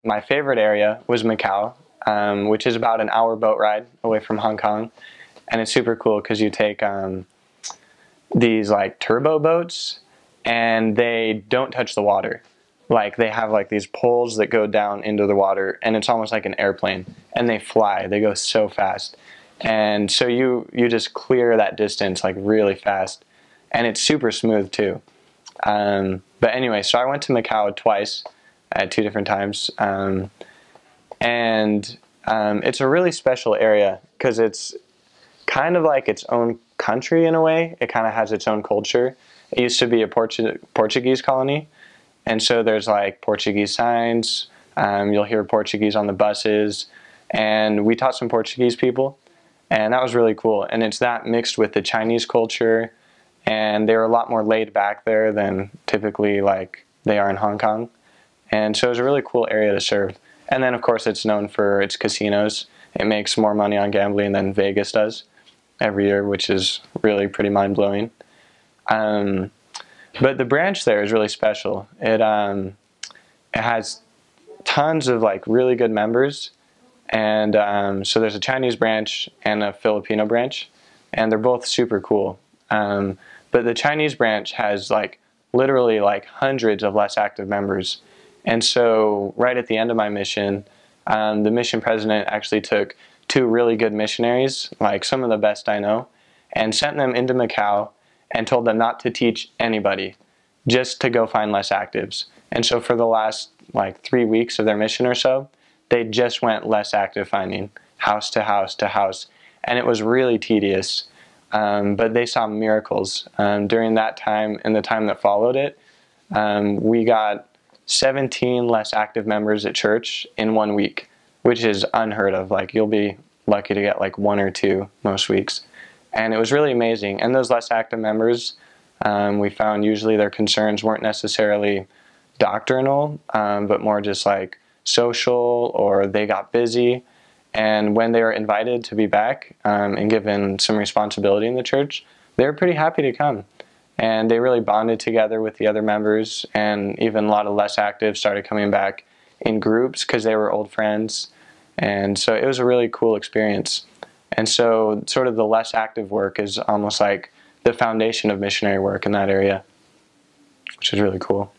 My favorite area was Macau, which is about an hour boat ride away from Hong Kong. And it's super cool because you take these like turbo boats and they don't touch the water. Like they have like these poles that go down into the water and it's almost like an airplane, and they fly. They go so fast. And so you just clear that distance like really fast, and it's super smooth too. But anyway, so I went to Macau twice at 2 different times. It's a really special area because it's kind of like its own country in a way. It kind of has its own culture. It used to be a Portuguese colony, and so there's like Portuguese signs. You'll hear Portuguese on the buses, and we taught some Portuguese people, and that was really cool. And it's that mixed with the Chinese culture, and they were a lot more laid back there than typically like they are in Hong Kong. And so it was a really cool area to serve. And then of course it's known for its casinos. It makes more money on gambling than Vegas does every year, which is really pretty mind-blowing. But the branch there is really special. It has tons of like really good members, and so there's a Chinese branch and a Filipino branch, and they're both super cool. But the Chinese branch has like literally like hundreds of less active members. And so right at the end of my mission, the mission president actually took 2 really good missionaries, like some of the best I know, and sent them into Macau and told them not to teach anybody, just to go find less actives. And so for the last like 3 weeks of their mission or so, they just went less active finding, house to house to house. And it was really tedious, but they saw miracles. During that time and the time that followed it, we got 17 less active members at church in 1 week, which is unheard of. Like you'll be lucky to get like 1 or 2 most weeks. And it was really amazing. And those less active members, we found usually their concerns weren't necessarily doctrinal, but more just like social, or they got busy. And when they were invited to be back and given some responsibility in the church, they were pretty happy to come. And they really bonded together with the other members, and even a lot of less active started coming back in groups because they were old friends. And so it was a really cool experience. And so sort of the less active work is almost like the foundation of missionary work in that area, which is really cool.